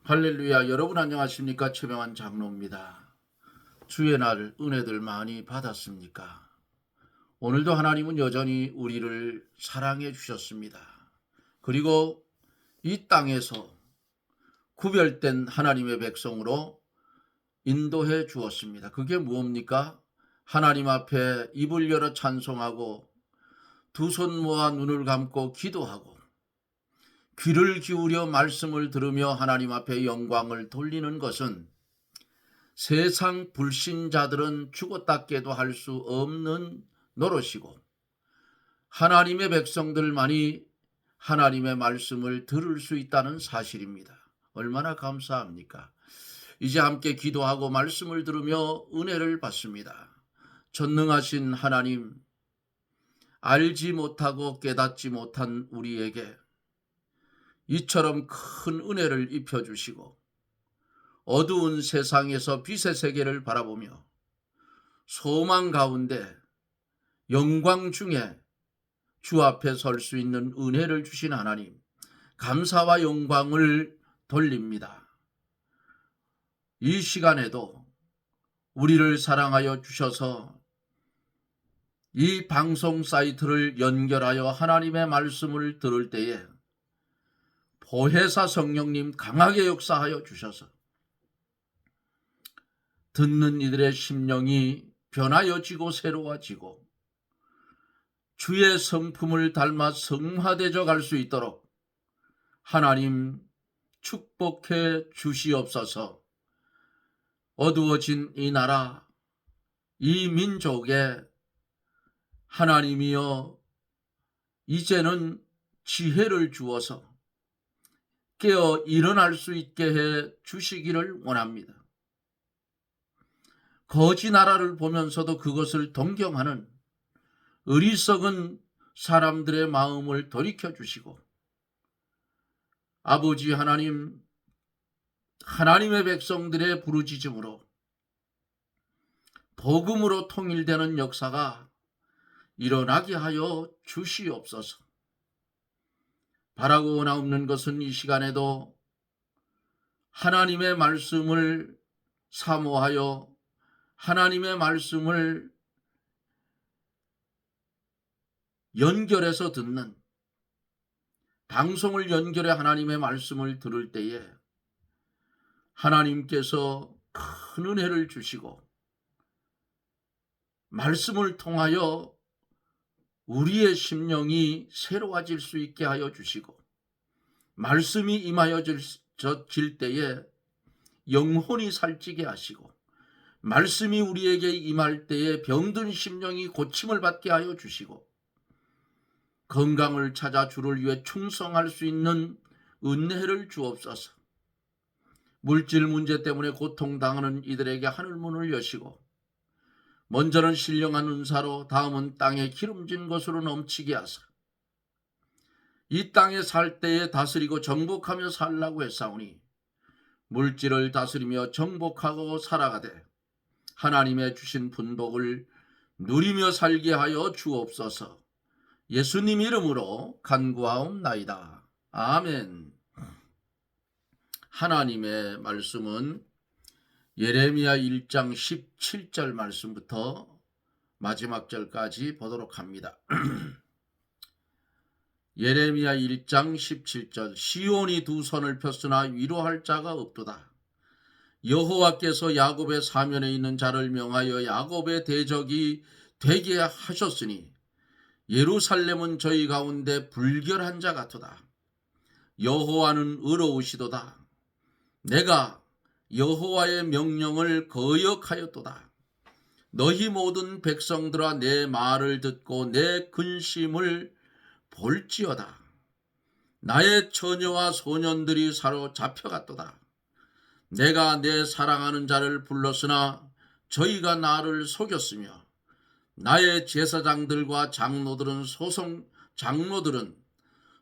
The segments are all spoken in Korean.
할렐루야. 여러분 안녕하십니까? 최명환 장로입니다. 주의 날 은혜들 많이 받았습니까? 오늘도 하나님은 여전히 우리를 사랑해 주셨습니다. 그리고 이 땅에서 구별된 하나님의 백성으로 인도해 주었습니다. 그게 무엇입니까? 하나님 앞에 입을 열어 찬송하고 두 손 모아 눈을 감고 기도하고 귀를 기울여 말씀을 들으며 하나님 앞에 영광을 돌리는 것은 세상 불신자들은 죽었다 깨도 할 수 없는 노릇이고, 하나님의 백성들만이 하나님의 말씀을 들을 수 있다는 사실입니다. 얼마나 감사합니까? 이제 함께 기도하고 말씀을 들으며 은혜를 받습니다. 전능하신 하나님, 알지 못하고 깨닫지 못한 우리에게 이처럼 큰 은혜를 입혀주시고 어두운 세상에서 빛의 세계를 바라보며 소망 가운데 영광 중에 주 앞에 설 수 있는 은혜를 주신 하나님, 감사와 영광을 돌립니다. 이 시간에도 우리를 사랑하여 주셔서 이 방송 사이트를 연결하여 하나님의 말씀을 들을 때에 보혜사 성령님 강하게 역사하여 주셔서 듣는 이들의 심령이 변하여지고 새로워지고 주의 성품을 닮아 성화되어 갈 수 있도록 하나님 축복해 주시옵소서. 어두워진 이 나라, 이 민족에 하나님이여 이제는 지혜를 주어서 깨어 일어날 수 있게 해 주시기를 원합니다. 거지 나라를 보면서도 그것을 동경하는 어리석은 사람들의 마음을 돌이켜 주시고, 아버지 하나님, 하나님의 백성들의 부르짖음으로 복음으로 통일되는 역사가 일어나게 하여 주시옵소서. 바라고 원하옵는 것은 이 시간에도 하나님의 말씀을 사모하여 하나님의 말씀을 연결해서 듣는, 방송을 연결해 하나님의 말씀을 들을 때에 하나님께서 큰 은혜를 주시고 말씀을 통하여 우리의 심령이 새로워질 수 있게 하여 주시고, 말씀이 임하여질 때에 영혼이 살찌게 하시고, 말씀이 우리에게 임할 때에 병든 심령이 고침을 받게 하여 주시고, 건강을 찾아 주를 위해 충성할 수 있는 은혜를 주옵소서. 물질 문제 때문에 고통당하는 이들에게 하늘문을 여시고, 먼저는 신령한 은사로 다음은 땅에 기름진 것으로 넘치게 하사 이 땅에 살 때에 다스리고 정복하며 살라고 했사오니 물질을 다스리며 정복하고 살아가되 하나님의 주신 분복을 누리며 살게 하여 주옵소서. 예수님 이름으로 간구하옵나이다. 아멘. 하나님의 말씀은 예레미야 1장 17절 말씀부터 마지막 절까지 보도록 합니다. 예레미야 1장 17절. 시온이 두 손을 폈으나 위로할 자가 없도다. 여호와께서 야곱의 사면에 있는 자를 명하여 야곱의 대적이 되게 하셨으니 예루살렘은 저희 가운데 불결한 자 같도다. 여호와는 의로우시도다. 내가 여호와의 명령을 거역하였도다. 너희 모든 백성들아 내 말을 듣고 내 근심을 볼지어다. 나의 처녀와 소년들이 사로잡혀갔도다. 내가 내 사랑하는 자를 불렀으나 저희가 나를 속였으며 나의 제사장들과 장로들은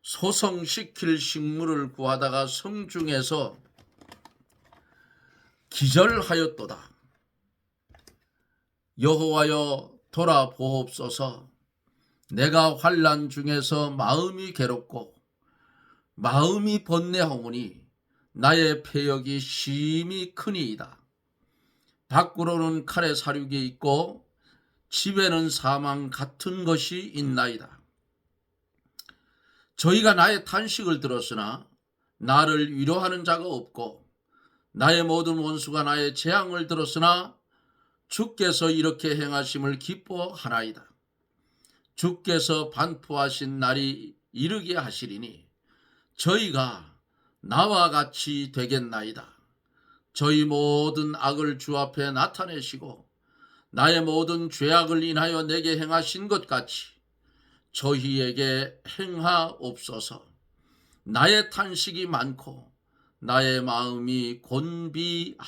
소송시킬 식물을 구하다가 성중에서 기절하였도다. 여호와여 돌아보옵소서. 내가 환난 중에서 마음이 괴롭고 마음이 번뇌하오니 나의 폐역이 심히 크니이다. 밖으로는 칼의 사륙이 있고 집에는 사망 같은 것이 있나이다. 저희가 나의 탄식을 들었으나 나를 위로하는 자가 없고 나의 모든 원수가 나의 재앙을 들었으나 주께서 이렇게 행하심을 기뻐하나이다. 주께서 반포하신 날이 이르게 하시리니 저희가 나와 같이 되겠나이다. 저희 모든 악을 주 앞에 나타내시고 나의 모든 죄악을 인하여 내게 행하신 것 같이 저희에게 행하옵소서. 나의 탄식이 많고 나의 마음이 곤비하니이다.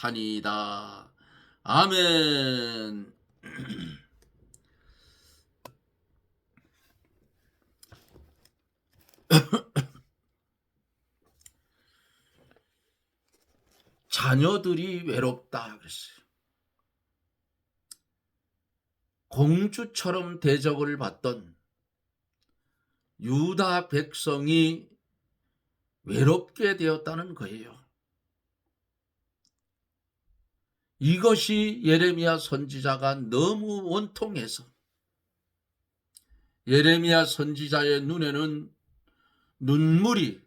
아멘. 자녀들이 외롭다 그랬어요. 공주처럼 대접을 받던 유다 백성이 외롭게 되었다는 거예요. 이것이 예레미야 선지자가 너무 원통해서 예레미야 선지자의 눈에는 눈물이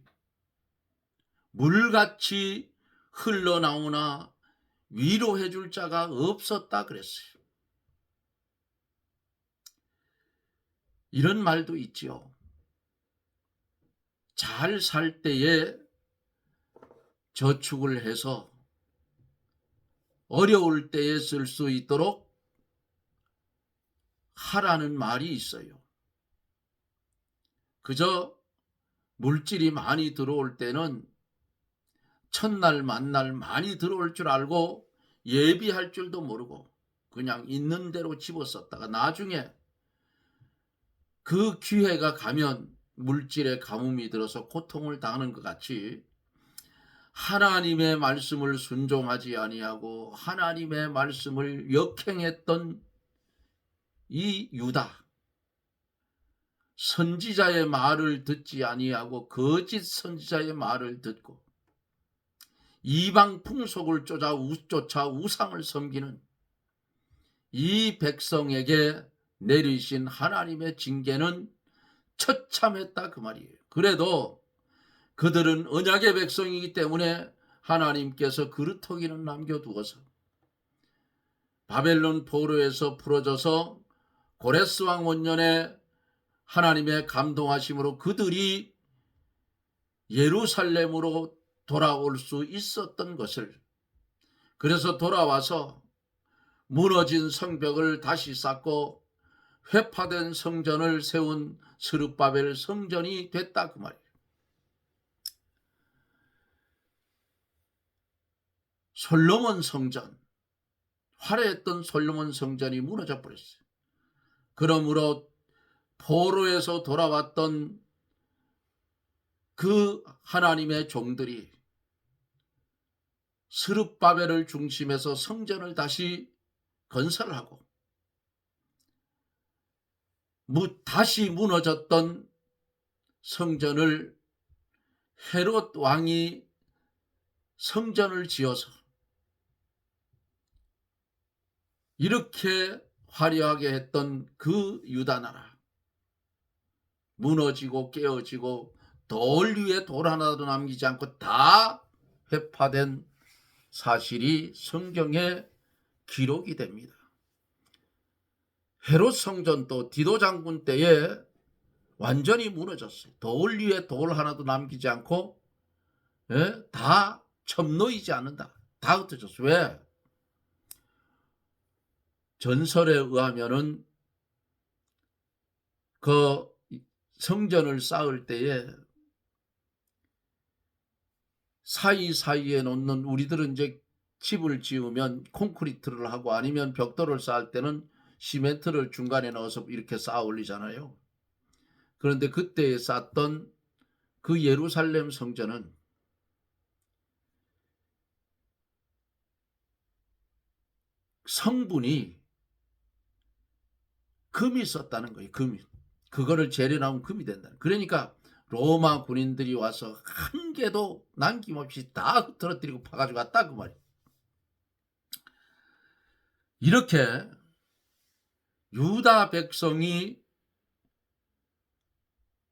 물같이 흘러나오나 위로해 줄 자가 없었다 그랬어요. 이런 말도 있지요. 잘 살 때에 저축을 해서 어려울 때에 쓸 수 있도록 하라는 말이 있어요. 그저 물질이 많이 들어올 때는 첫날 만날 많이 들어올 줄 알고 예비할 줄도 모르고 그냥 있는 대로 집어썼다가 나중에 그 기회가 가면 물질에 가뭄이 들어서 고통을 당하는 것 같이 하나님의 말씀을 순종하지 아니하고 하나님의 말씀을 역행했던 이 유다, 선지자의 말을 듣지 아니하고 거짓 선지자의 말을 듣고 이방 풍속을 쫓아 우상을 섬기는 이 백성에게 내리신 하나님의 징계는 처참했다 그 말이에요. 그래도 그들은 언약의 백성이기 때문에 하나님께서 그루터기는 남겨두어서 바벨론 포로에서 풀어져서 고레스 왕 원년에 하나님의 감동하심으로 그들이 예루살렘으로 돌아올 수 있었던 것을, 그래서 돌아와서 무너진 성벽을 다시 쌓고 회파된 성전을 세운 스룹바벨 성전이 됐다 그 말이에요. 솔로몬 성전, 화려했던 솔로몬 성전이 무너져 버렸어요. 그러므로 포로에서 돌아왔던 그 하나님의 종들이 스룹바벨을 중심해서 성전을 다시 건설하고 다시 무너졌던 성전을 헤롯 왕이 성전을 지어서 이렇게 화려하게 했던 그 유다 나라, 무너지고 깨어지고 돌 위에 돌 하나도 남기지 않고 다 회파된 사실이 성경에 기록이 됩니다. 헤롯 성전도 디도 장군 때에 완전히 무너졌어요. 돌 위에 돌 하나도 남기지 않고 다 첩놓이지 않는다. 다 흩어졌어요. 왜? 전설에 의하면은 그 성전을 쌓을 때에 사이사이에 놓는, 우리들은 이제 집을 지으면 콘크리트를 하고 아니면 벽돌을 쌓을 때는 시멘트를 중간에 넣어서 이렇게 쌓아 올리잖아요. 그런데 그때 쌓던 그 예루살렘 성전은 성분이 금이 썼다는 거예요. 금이. 그거를 재련하면 금이 된다. 그러니까 로마 군인들이 와서 한 개도 남김없이 다 흩어뜨리고 파가지고 갔다 그 말이에요. 이렇게 유다 백성이,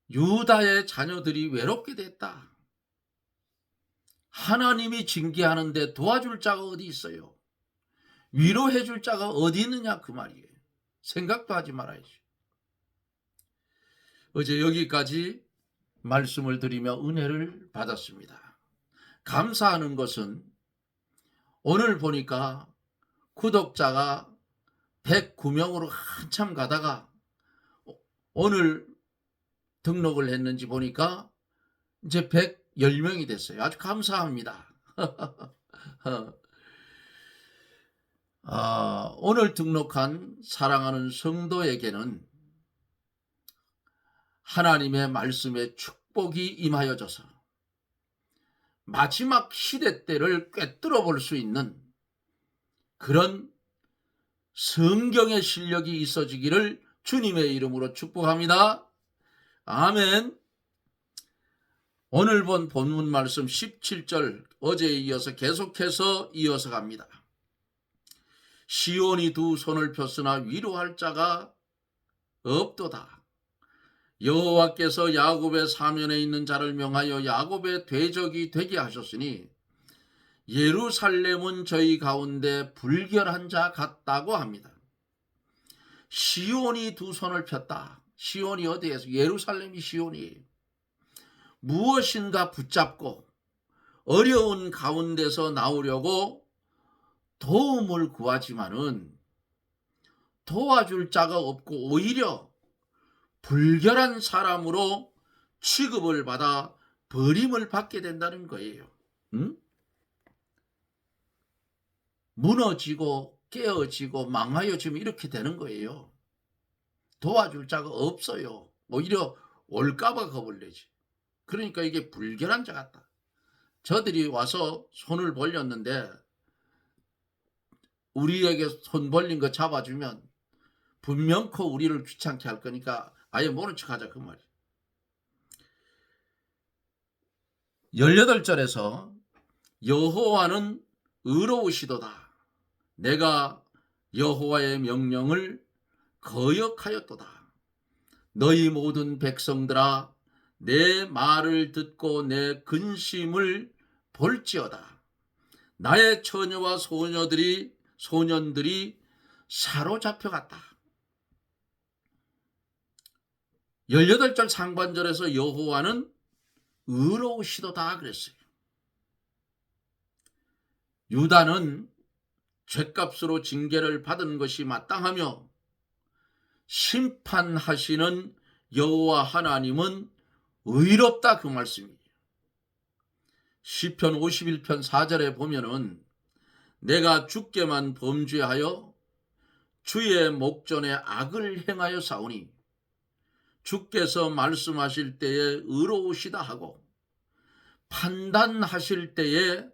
유다의 자녀들이 외롭게 됐다. 하나님이 징계하는데 도와줄 자가 어디 있어요? 위로해 줄 자가 어디 있느냐 그 말이에요. 생각도 하지 말아야지. 어제 여기까지 말씀을 드리며 은혜를 받았습니다. 감사하는 것은 오늘 보니까 구독자가 109명으로 한참 가다가 오늘 등록을 했는지 보니까 이제 110명이 됐어요. 아주 감사합니다. 오늘 등록한 사랑하는 성도에게는 하나님의 말씀의 축복이 임하여져서 마지막 시대 때를 꿰뚫어 볼 수 있는 그런 성경의 실력이 있어지기를 주님의 이름으로 축복합니다. 아멘. 오늘 본 본문 말씀 17절 어제에 이어서 계속해서 이어서 갑니다. 시온이 두 손을 폈으나 위로할 자가 없도다. 여호와께서 야곱의 사면에 있는 자를 명하여 야곱의 대적이 되게 하셨으니 예루살렘은 저희 가운데 불결한 자 같다고 합니다. 시온이 두 손을 폈다. 시온이 어디에서? 예루살렘이 시온이에요. 무엇인가 붙잡고 어려운 가운데서 나오려고 도움을 구하지만은 도와줄 자가 없고 오히려 불결한 사람으로 취급을 받아 버림을 받게 된다는 거예요. 무너지고 깨어지고 망하여지면 이렇게 되는 거예요. 도와줄 자가 없어요. 오히려 올까봐 겁을 내지. 그러니까 이게 불결한 자 같다. 저들이 와서 손을 벌렸는데 우리에게 손 벌린 거 잡아주면 분명코 우리를 귀찮게 할 거니까 아예 모른 척하자 그 말이에요. 18절에서 여호와는 의로우시도다. 내가 여호와의 명령을 거역하였도다. 너희 모든 백성들아 내 말을 듣고 내 근심을 볼지어다. 나의 처녀와 소년들이 사로잡혀갔다. 18절 상반절에서 여호와는 의로우시도다 그랬어요. 유다는 죗값으로 징계를 받은 것이 마땅하며 심판하시는 여호와 하나님은 의롭다 그 말씀이에요. 시편 51편 4절에 보면은 내가 주께만 범죄하여 주의 목전에 악을 행하여 싸우니 주께서 말씀하실 때에 의로우시다 하고 판단하실 때에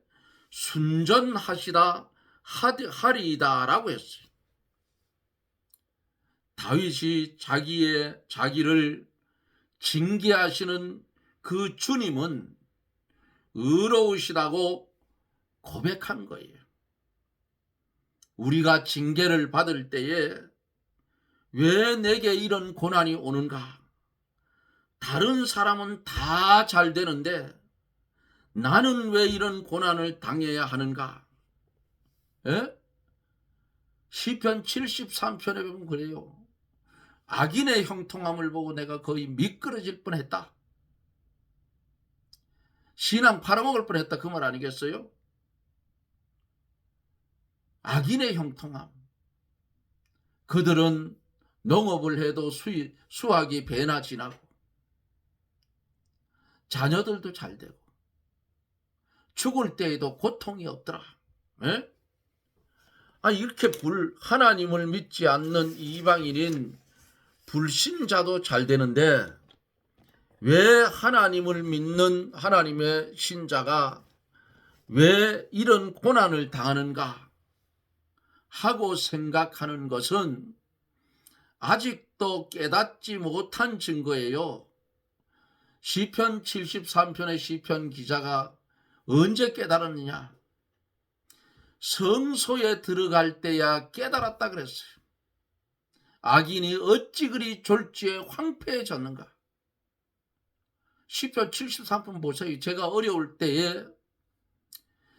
순전하시다 하리이다 라고 했어요. 다윗이 자기를 징계하시는 그 주님은 의로우시다고 고백한 거예요. 우리가 징계를 받을 때에 왜 내게 이런 고난이 오는가? 다른 사람은 다 잘 되는데 나는 왜 이런 고난을 당해야 하는가? 시편 73편에 보면 그래요. 악인의 형통함을 보고 내가 거의 미끄러질 뻔했다. 신앙 팔아먹을 뻔했다 그 말 아니겠어요? 악인의 형통함. 그들은 농업을 해도 수확이 배나 지나고 자녀들도 잘 되고 죽을 때에도 고통이 없더라. 이렇게 하나님을 믿지 않는 이방인인 불신자도 잘 되는데 왜 하나님을 믿는 하나님의 신자가 왜 이런 고난을 당하는가 하고 생각하는 것은 아직도 깨닫지 못한 증거예요. 시편 73편의 시편 기자가 언제 깨달았느냐? 성소에 들어갈 때야 깨달았다 그랬어요. 악인이 어찌 그리 졸지에 황폐해졌는가? 시편 73편 보세요. 제가 어려울 때에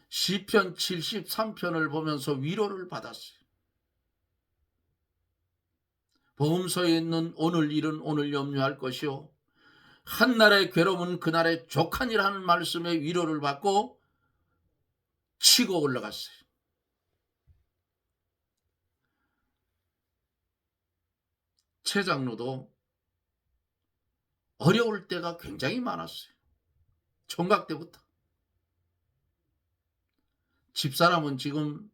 시편 73편을 보면서 위로를 받았어요. 복음서에 있는 오늘 일은 오늘 염려할 것이요 한날의 괴로움은 그날의 족하니라는 말씀에 위로를 받고 치고 올라갔어요. 최 장로도 어려울 때가 굉장히 많았어요. 총각 때부터. 집사람은 지금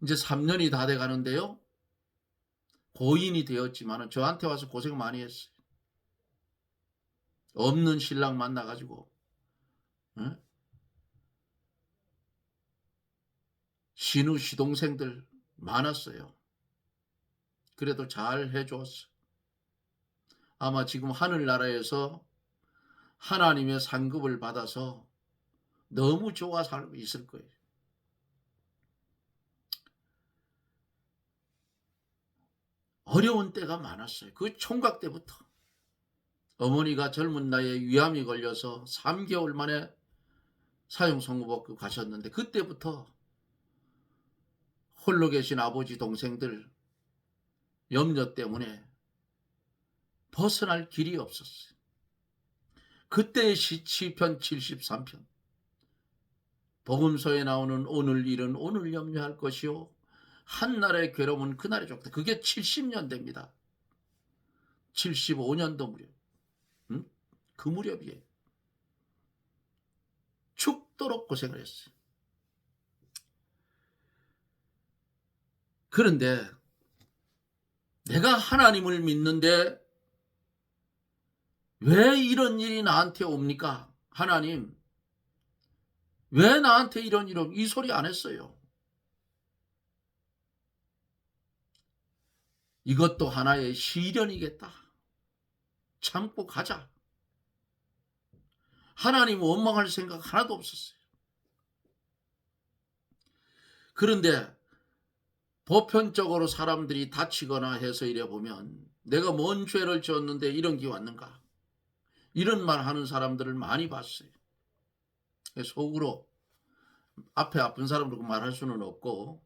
이제 3년이 다 돼 가는데요. 고인이 되었지만 저한테 와서 고생 많이 했어요. 없는 신랑 만나가지고 신우 시동생들 많았어요. 그래도 잘 해주었어요. 아마 지금 하늘나라에서 하나님의 상급을 받아서 너무 좋아 살고 있을 거예요. 어려운 때가 많았어요. 그 총각 때부터. 어머니가 젊은 나이에 위암이 걸려서 3개월 만에 사형선고받고 가셨는데 그때부터 홀로 계신 아버지 동생들 염려 때문에 벗어날 길이 없었어요. 그때의 시편 73편 복음서에 나오는 오늘 일은 오늘 염려할 것이요 한날의 괴로움은 그날의 족다. 그게 70년대입니다. 75년도 무렵. 그 무렵이에요. 죽도록 고생을 했어요. 그런데 내가 하나님을 믿는데 왜 이런 일이 나한테 옵니까? 하나님, 왜 나한테 이런 일이 이 소리 안 했어요. 이것도 하나의 시련이겠다. 참고 가자. 하나님 원망할 생각 하나도 없었어요. 그런데 보편적으로 사람들이 다치거나 해서 이래 보면 내가 뭔 죄를 지었는데 이런 게 왔는가? 이런 말 하는 사람들을 많이 봤어요. 속으로 앞에 아픈 사람들 말할 수는 없고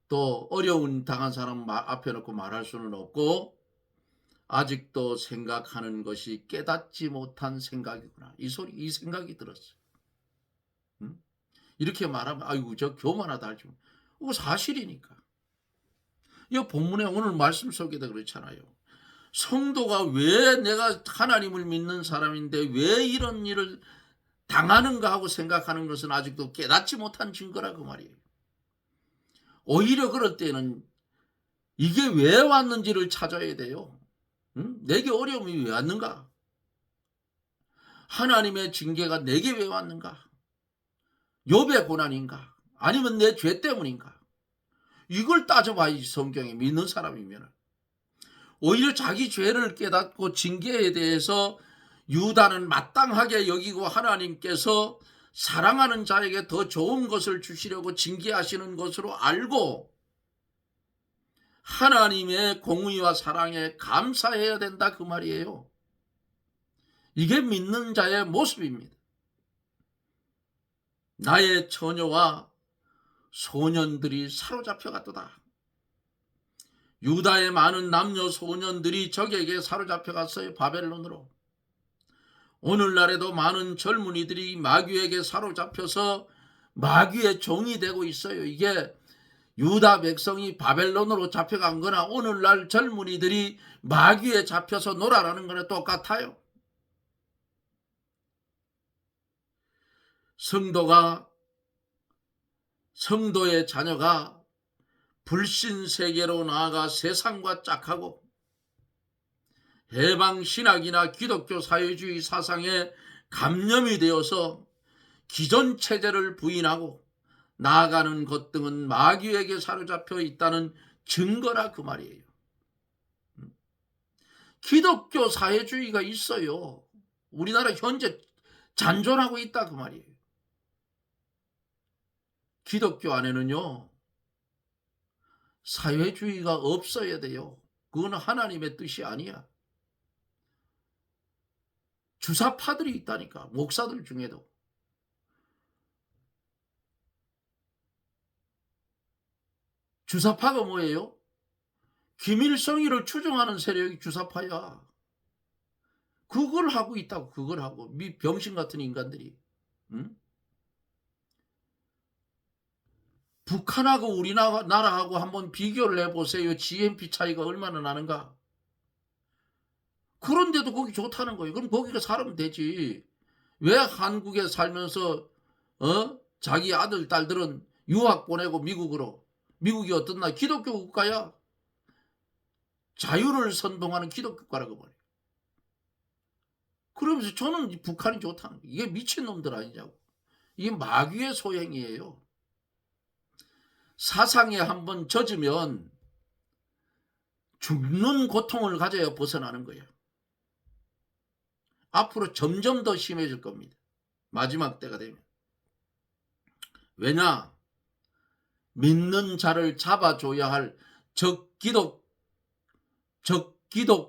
또 어려운 당한 사람 앞에 놓고 말할 수는 없고 아직도 생각하는 것이 깨닫지 못한 생각이구나. 이 생각이 들었어요. 이렇게 말하면 아이고 저 교만하다 할지 이거 사실이니까. 이 본문에 오늘 말씀 속에도 그렇잖아요. 성도가 왜 내가 하나님을 믿는 사람인데 왜 이런 일을 당하는가 하고 생각하는 것은 아직도 깨닫지 못한 증거라 그 말이에요. 오히려 그럴 때는 이게 왜 왔는지를 찾아야 돼요. 내게 어려움이 왜 왔는가? 하나님의 징계가 내게 왜 왔는가? 욥의 고난인가? 아니면 내 죄 때문인가? 이걸 따져봐야지. 성경에 믿는 사람이면. 오히려 자기 죄를 깨닫고 징계에 대해서 유다는 마땅하게 여기고 하나님께서 사랑하는 자에게 더 좋은 것을 주시려고 징계하시는 것으로 알고 하나님의 공의와 사랑에 감사해야 된다 그 말이에요. 이게 믿는 자의 모습입니다. 나의 처녀와 소년들이 사로잡혀갔도다. 유다의 많은 남녀 소년들이 적에게 사로잡혀갔어요. 바벨론으로. 오늘날에도 많은 젊은이들이 마귀에게 사로잡혀서 마귀의 종이 되고 있어요. 이게 유다 백성이 바벨론으로 잡혀간 거나 오늘날 젊은이들이 마귀에 잡혀서 놀아라는 거나 똑같아요. 성도의 자녀가 불신 세계로 나아가 세상과 짝하고 해방신학이나 기독교 사회주의 사상에 감염이 되어서 기존 체제를 부인하고 나아가는 것 등은 마귀에게 사로잡혀 있다는 증거라 그 말이에요. 기독교 사회주의가 있어요. 우리나라 현재 잔존하고 있다 그 말이에요. 기독교 안에는요 사회주의가 없어야 돼요. 그건 하나님의 뜻이 아니야. 주사파들이 있다니까. 목사들 중에도. 주사파가 뭐예요? 김일성이를 추종하는 세력이 주사파야. 그걸 하고 있다고. 그걸 하고. 병신 같은 인간들이. 응? 북한하고 우리나라하고 한번 비교를 해보세요. GNP 차이가 얼마나 나는가. 그런데도 거기 좋다는 거예요. 그럼 거기가 살면 되지. 왜 한국에 살면서 자기 아들 딸들은 유학 보내고 미국으로. 미국이 어떤 나라? 기독교 국가야. 자유를 선동하는 기독교 국가라고 말해요. 그러면서 저는 북한이 좋다는 거예요. 이게 미친놈들 아니냐고. 이게 마귀의 소행이에요. 사상에 한번 젖으면 죽는 고통을 가져야 벗어나는 거예요. 앞으로 점점 더 심해질 겁니다. 마지막 때가 되면. 왜냐? 믿는 자를 잡아줘야 할 적기독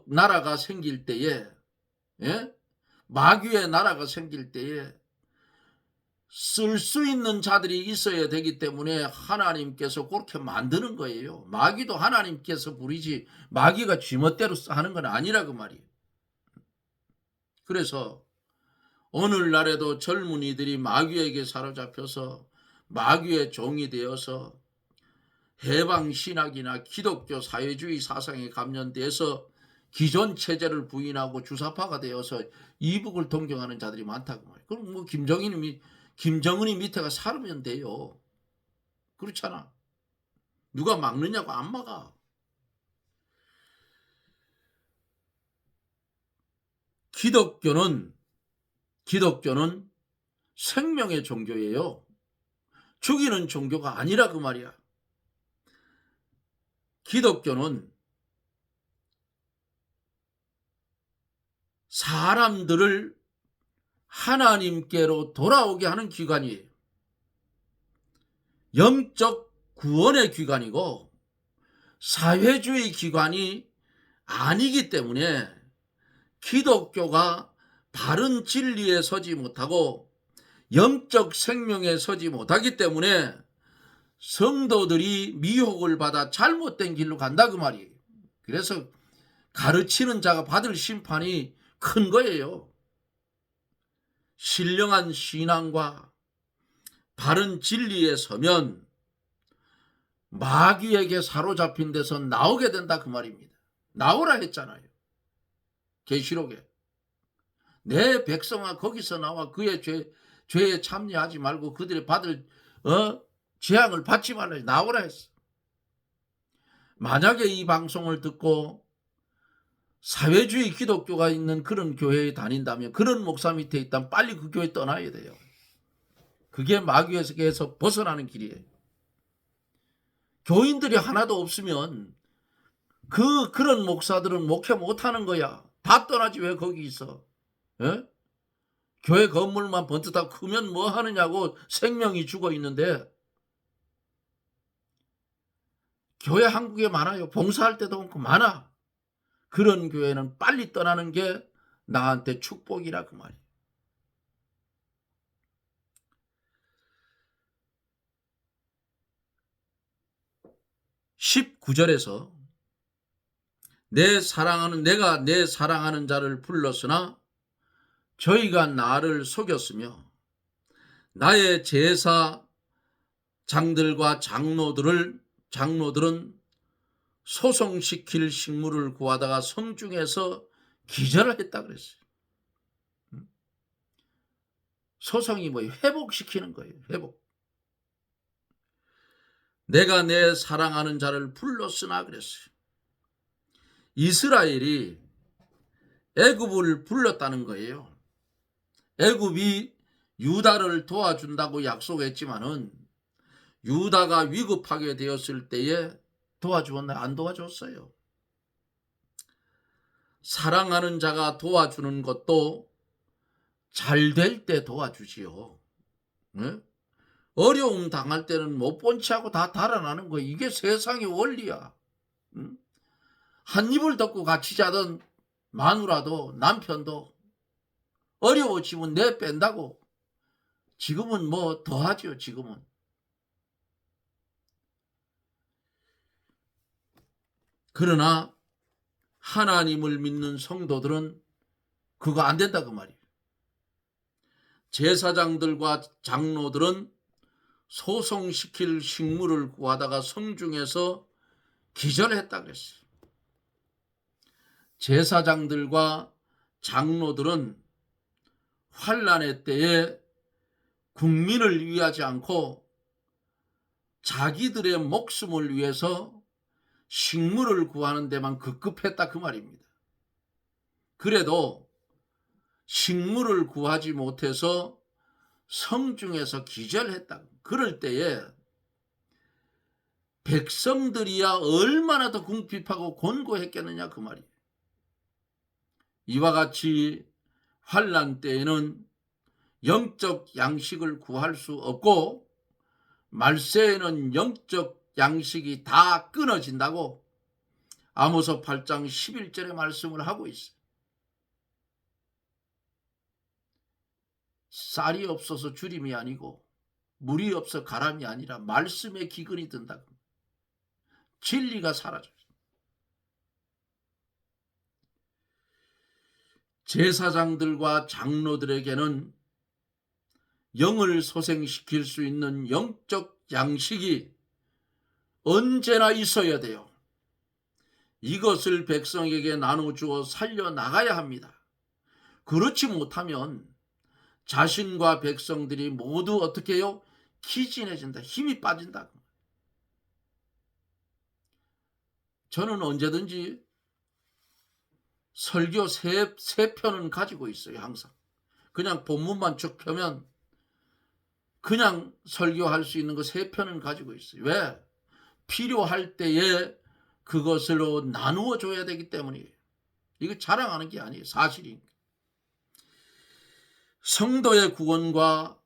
나라가 생길 때에, 예? 마귀의 나라가 생길 때에 쓸 수 있는 자들이 있어야 되기 때문에 하나님께서 그렇게 만드는 거예요. 마귀도 하나님께서 부리지 마귀가 쥐멋대로 하는 건 아니라 그 말이에요. 그래서 오늘날에도 젊은이들이 마귀에게 사로잡혀서 마귀의 종이 되어서 해방신학이나 기독교 사회주의 사상에 감염돼서 기존 체제를 부인하고 주사파가 되어서 이북을 동경하는 자들이 많다고 말이에요. 그럼 뭐 김정은이 밑에가 살면 돼요. 그렇잖아. 누가 막느냐고. 안 막아. 기독교는 생명의 종교예요. 죽이는 종교가 아니라 그 말이야. 기독교는 사람들을 하나님께로 돌아오게 하는 기관이에요. 영적 구원의 기관이고 사회주의 기관이 아니기 때문에 기독교가 바른 진리에 서지 못하고 영적 생명에 서지 못하기 때문에 성도들이 미혹을 받아 잘못된 길로 간다 그 말이에요. 그래서 가르치는 자가 받을 심판이 큰 거예요. 신령한 신앙과 바른 진리에 서면 마귀에게 사로잡힌 데서 나오게 된다 그 말입니다. 나오라 했잖아요. 계시록에. 내 백성아 거기서 나와 그의 죄에 참여하지 말고 그들이 받을 재앙을 받지 말라. 나오라 했어. 만약에 이 방송을 듣고 사회주의 기독교가 있는 그런 교회에 다닌다면, 그런 목사 밑에 있다면 빨리 그 교회 떠나야 돼요. 그게 마귀에게서 벗어나는 길이에요. 교인들이 하나도 없으면 그런 목사들은 목회 못하는 거야. 다 떠나지 왜 거기 있어. 에? 교회 건물만 번뜩하고 크면 뭐 하느냐고. 생명이 죽어 있는데. 교회 한국에 많아요. 봉사할 때도 많고 많아. 그런 교회는 빨리 떠나는 게 나한테 축복이라 그 말이에요. 19절에서 내가 내 사랑하는 자를 불렀으나 저희가 나를 속였으며 나의 제사장들과 장로들은 소송시킬 식물을 구하다가 성중에서 기절을 했다 그랬어요. 소송이 뭐예요? 회복시키는 거예요. 회복. 내가 내 사랑하는 자를 불렀으나 그랬어요. 이스라엘이 애굽을 불렀다는 거예요. 애굽이 유다를 도와준다고 약속했지만은 유다가 위급하게 되었을 때에 도와주었나요? 안 도와줬어요. 사랑하는 자가 도와주는 것도 잘 될 때 도와주지요. 예? 어려움 당할 때는 못 본 체하고 다 달아나는 거예요. 이게 세상의 원리야. 응? 한 입을 덮고 같이 자던 마누라도 남편도 어려워지면 내 뺀다고. 지금은 뭐 더하죠. 지금은. 그러나 하나님을 믿는 성도들은 그거 안 된다 그 말이에요. 제사장들과 장로들은 소송시킬 식물을 구하다가 성중에서 기절했다 그랬어요. 제사장들과 장로들은 환난의 때에 국민을 위하지 않고 자기들의 목숨을 위해서 식물을 구하는 데만 급급했다 그 말입니다. 그래도 식물을 구하지 못해서 성중에서 기절했다. 그럴 때에 백성들이야 얼마나 더 궁핍하고 곤고했겠느냐 그 말이에요. 이와 같이 환난 때에는 영적 양식을 구할 수 없고 말세에는 영적 양식이 다 끊어진다고 아모스 8장 11절의 말씀을 하고 있어요. 쌀이 없어서 주림이 아니고 물이 없어 가람이 아니라 말씀에 기근이 든다. 진리가 사라져요. 제사장들과 장로들에게는 영을 소생시킬 수 있는 영적 양식이 언제나 있어야 돼요. 이것을 백성에게 나눠주어 살려나가야 합니다. 그렇지 못하면 자신과 백성들이 모두 어떻게 해요? 기진해진다. 힘이 빠진다. 저는 언제든지 설교 세 편은 가지고 있어요. 항상. 그냥 본문만 쭉 펴면 그냥 설교할 수 있는 거 3편은 가지고 있어요. 왜? 필요할 때에 그것으로 나누어 줘야 되기 때문이에요. 이거 자랑하는 게 아니에요. 사실이니까. 성도의 구원과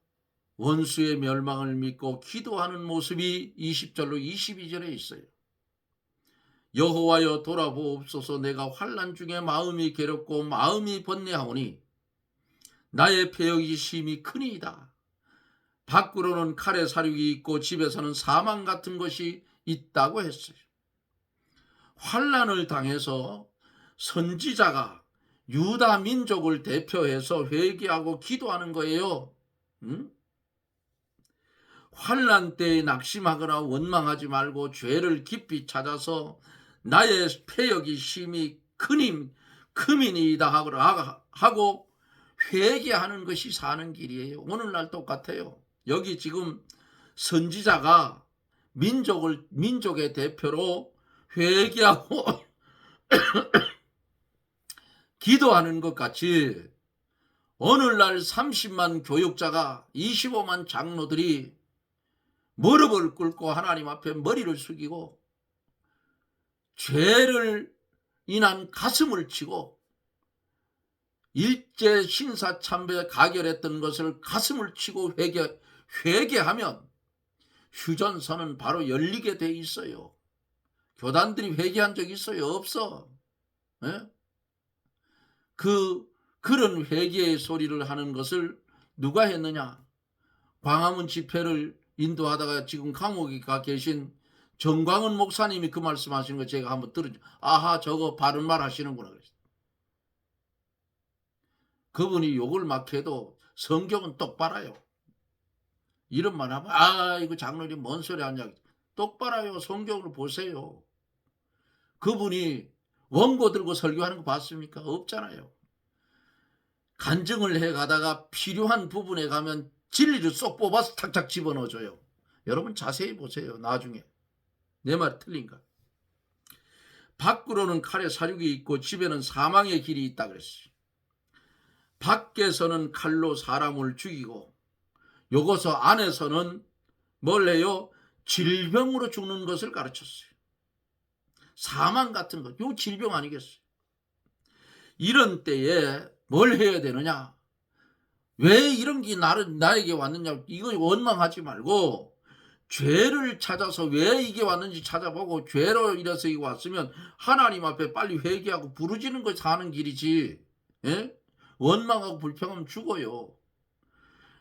원수의 멸망을 믿고 기도하는 모습이 20절로 22절에 있어요. 여호와여 돌아보옵소서. 내가 환난 중에 마음이 괴롭고 마음이 번뇌하오니 나의 패역이 심히 크니이다. 밖으로는 칼의 사륙이 있고 집에서는 사망 같은 것이 있다고 했어요. 환난을 당해서 선지자가 유다 민족을 대표해서 회개하고 기도하는 거예요. 환난 때에 낙심하거나 원망하지 말고 죄를 깊이 찾아서 나의 패역이 심히 크민이다 하고 회개하는 것이 사는 길이에요. 오늘날 똑같아요. 여기 지금 선지자가 민족의 대표로 회개하고 기도하는 것 같이 오늘날 30만 교육자가 25만 장로들이 무릎을 꿇고 하나님 앞에 머리를 숙이고 죄를 인한 가슴을 치고 일제 신사 참배 가결했던 것을 가슴을 치고 회개하면 휴전선은 바로 열리게 돼 있어요. 교단들이 회개한 적 있어요? 없어. 예? 그런 회개의 소리를 하는 것을 누가 했느냐? 광화문 집회를 인도하다가 지금 감옥에 가 계신 정광훈 목사님이 그 말씀하신 거 제가 한번 들었죠. 아하, 저거 바른 말 하시는구나 그랬어요. 그분이 욕을 막 해도 성경은 똑바라요. 이런 말 하면 이거 장로님 뭔 소리 하냐. 똑바라요. 성경을 보세요. 그분이 원고 들고 설교하는 거 봤습니까? 없잖아요. 간증을 해가다가 필요한 부분에 가면 진리를 쏙 뽑아서 탁탁 집어넣어줘요. 여러분 자세히 보세요. 나중에 내 말이 틀린가. 밖으로는 칼의 사륙이 있고 집에는 사망의 길이 있다 그랬어요. 밖에서는 칼로 사람을 죽이고 요거서 안에서는 뭘 해요? 질병으로 죽는 것을 가르쳤어요. 사망 같은 것, 요 질병 아니겠어요? 이런 때에 뭘 해야 되느냐? 왜 이런 게 나에게 왔느냐, 이거 원망하지 말고 죄를 찾아서 왜 이게 왔는지 찾아보고, 죄로 이래서 이거 왔으면 하나님 앞에 빨리 회개하고 부르짖는 걸 사는 길이지. 예? 원망하고 불평하면 죽어요.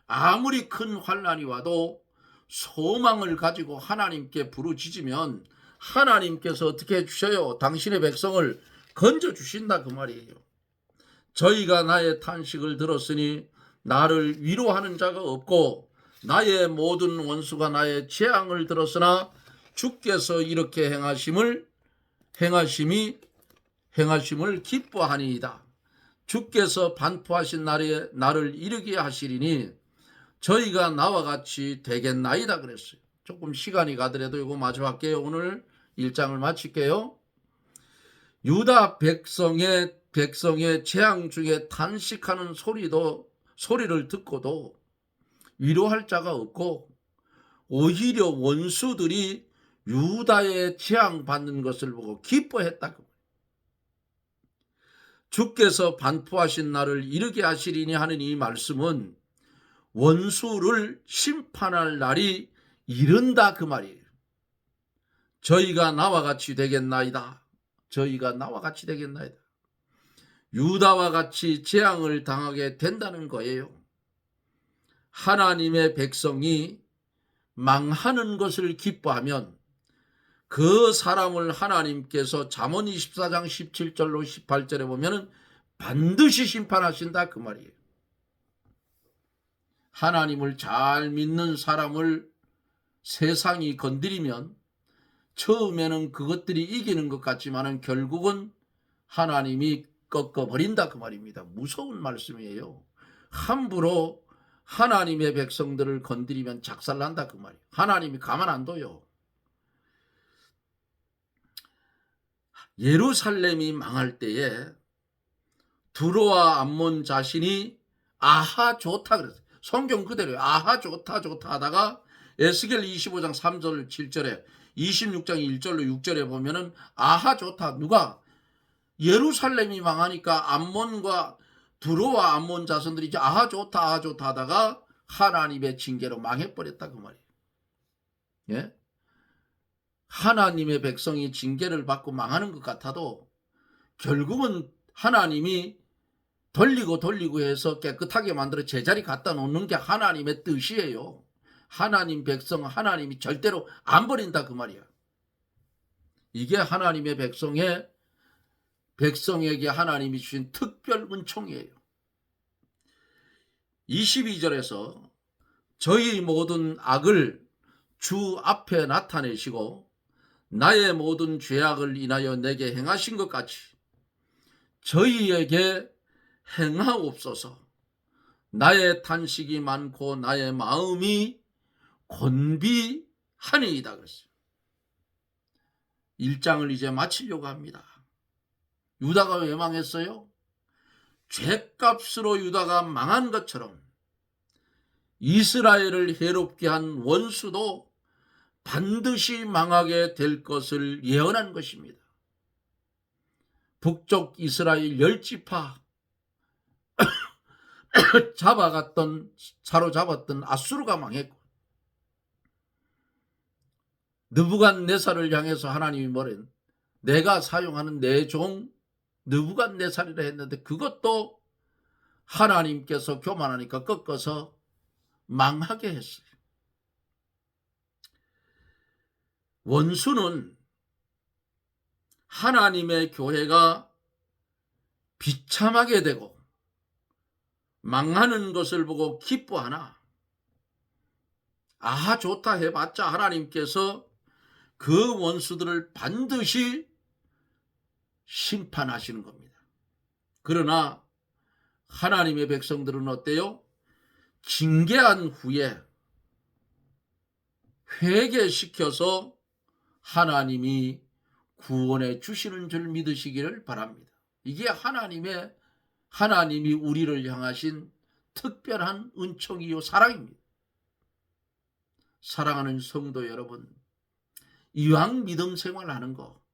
아무리 큰 환난이 와도 소망을 가지고 하나님께 부르짖으면 하나님께서 어떻게 해주셔요? 당신의 백성을 건져주신다 그 말이에요. 저희가 나의 탄식을 들었으니 나를 위로하는 자가 없고 나의 모든 원수가 나의 재앙을 들었으나 주께서 이렇게 행하심을 기뻐하니이다. 주께서 반포하신 날에 나를 이르게 하시리니 저희가 나와 같이 되겠나이다 그랬어요. 조금 시간이 가더라도 이거 마저 할게요. 오늘 1장을 마칠게요. 유다 백성의 재앙 중에 탄식하는 소리를 듣고도 위로할 자가 없고 오히려 원수들이 유다의 재앙 받는 것을 보고 기뻐했다. 주께서 반포하신 날을 이르게 하시리니 하는 이 말씀은 원수를 심판할 날이 이른다 그 말이에요. 저희가 나와 같이 되겠나이다. 저희가 나와 같이 되겠나이다. 유다와 같이 재앙을 당하게 된다는 거예요. 하나님의 백성이 망하는 것을 기뻐하면 그 사람을 하나님께서 잠언 24장 17절로 18절에 보면은 반드시 심판하신다 그 말이에요. 하나님을 잘 믿는 사람을 세상이 건드리면 처음에는 그것들이 이기는 것 같지만은 결국은 하나님이 꺾어버린다 그 말입니다. 무서운 말씀이에요. 함부로 하나님의 백성들을 건드리면 작살난다 그 말이에요. 하나님이 가만 안 둬요. 예루살렘이 망할 때에 두로와 암몬 자신이 아하 좋다 그랬어요. 성경 그대로요. 아하 좋다 하다가 에스겔 25장 3절 7절에 26장 1절로 6절에 보면은 아하 좋다. 누가? 예루살렘이 망하니까 암몬과 두로와 암몬 자손들이 이제 아하 좋다 하다가 하나님의 징계로 망해버렸다 그 말이에요. 예? 하나님의 백성이 징계를 받고 망하는 것 같아도 결국은 하나님이 돌리고 해서 깨끗하게 만들어 제자리 갖다 놓는 게 하나님의 뜻이에요. 하나님 백성 하나님이 절대로 안 버린다 그 말이야. 이게 하나님의 백성에게 하나님이 주신 특별 은총이에요. 22절에서 저희 모든 악을 주 앞에 나타내시고 나의 모든 죄악을 인하여 내게 행하신 것 같이 저희에게 행하옵소서. 나의 탄식이 많고 나의 마음이 곤비하니이다 그랬어요. 1장을 이제 마치려고 합니다. 유다가 왜 망했어요? 죄값으로 유다가 망한 것처럼 이스라엘을 해롭게 한 원수도 반드시 망하게 될 것을 예언한 것입니다. 북쪽 이스라엘 10지파 사로잡았던 아수르가 망했고 느부갓네살을 향해서 하나님이 뭐래요? 내가 사용하는 내 종 느부갓네살이라 했는데 그것도 하나님께서 교만하니까 꺾어서 망하게 했어요. 원수는 하나님의 교회가 비참하게 되고 망하는 것을 보고 기뻐하나 아하 좋다 해봤자 하나님께서 그 원수들을 반드시 심판하시는 겁니다. 그러나 하나님의 백성들은 어때요? 징계한 후에 회개시켜서 하나님이 구원해 주시는 줄 믿으시기를 바랍니다. 이게 하나님이 우리를 향하신 특별한 은총이요 사랑입니다. 사랑하는 성도 여러분, 이왕 믿음 생활하는 거,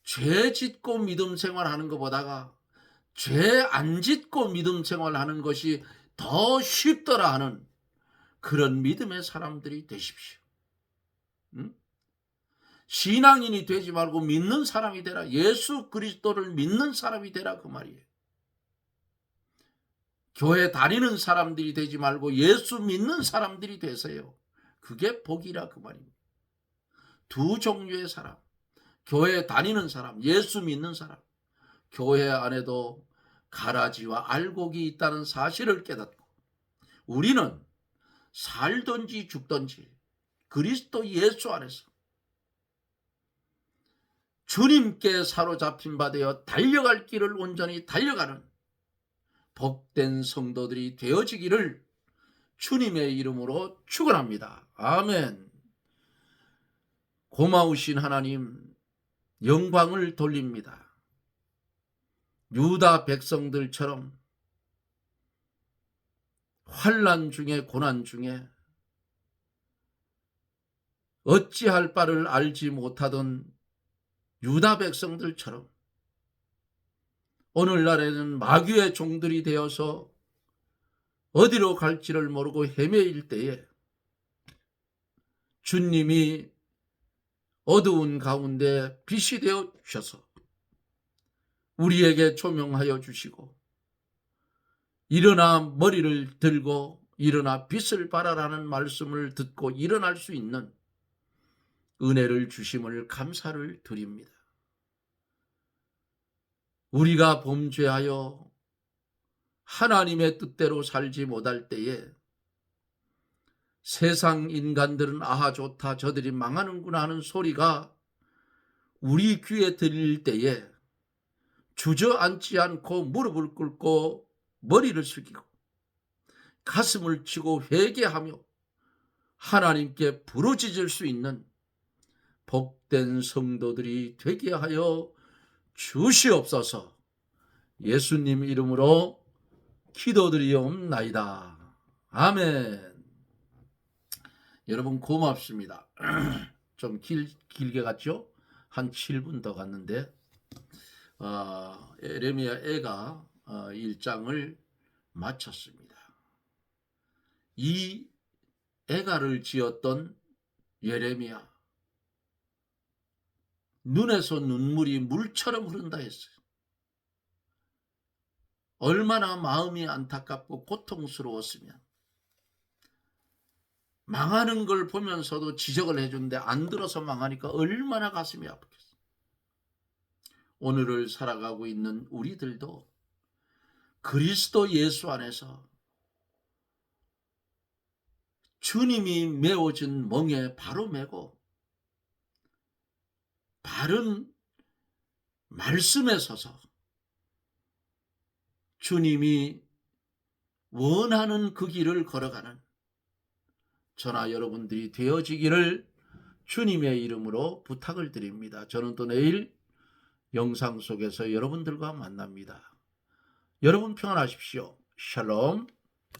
죄 짓고 믿음 생활하는 것보다가 죄 안 짓고 믿음 생활하는 것이 더 쉽더라 하는 그런 믿음의 사람들이 되십시오. 응? 신앙인이 되지 말고 믿는 사람이 되라. 예수 그리스도를 믿는 사람이 되라 그 말이에요. 교회 다니는 사람들이 되지 말고 예수 믿는 사람들이 되세요. 그게 복이라 그 말입니다. 두 종류의 사람, 교회 다니는 사람, 예수 믿는 사람, 교회 안에도 가라지와 알곡이 있다는 사실을 깨닫고 우리는 살든지 죽든지 그리스도 예수 안에서 주님께 사로잡힌 바 되어 달려갈 길을 온전히 달려가는 복된 성도들이 되어지기를 주님의 이름으로 축원합니다. 아멘. 고마우신 하나님 영광을 돌립니다. 유다 백성들처럼 환난 중에 고난 중에 어찌할 바를 알지 못하던 유다 백성들처럼 오늘날에는 마귀의 종들이 되어서 어디로 갈지를 모르고 헤매일 때에 주님이 어두운 가운데 빛이 되어 주셔서 우리에게 조명하여 주시고 일어나 머리를 들고 일어나 빛을 발하라는 말씀을 듣고 일어날 수 있는 은혜를 주심을 감사를 드립니다. 우리가 범죄하여 하나님의 뜻대로 살지 못할 때에 세상 인간들은 아하 좋다 저들이 망하는구나 하는 소리가 우리 귀에 들릴 때에 주저앉지 않고 무릎을 꿇고 머리를 숙이고 가슴을 치고 회개하며 하나님께 부르짖을 수 있는 복된 성도들이 되게 하여 주시옵소서. 예수님 이름으로 기도드리옵나이다. 아멘. 여러분 고맙습니다. 좀 길게 갔죠? 한 7분 더 갔는데 예레미야 애가 1장을 마쳤습니다. 이 애가를 지었던 예레미야 눈에서 눈물이 물처럼 흐른다 했어요. 얼마나 마음이 안타깝고 고통스러웠으면 망하는 걸 보면서도 지적을 해주는데 안 들어서 망하니까 얼마나 가슴이 아프겠어요. 오늘을 살아가고 있는 우리들도 그리스도 예수 안에서 주님이 메워진 멍에 바로 메고 바른 말씀에 서서 주님이 원하는 그 길을 걸어가는 저나 여러분들이 되어지기를 주님의 이름으로 부탁을 드립니다. 저는 또 내일 영상 속에서 여러분들과 만납니다. 여러분 평안하십시오. 샬롬.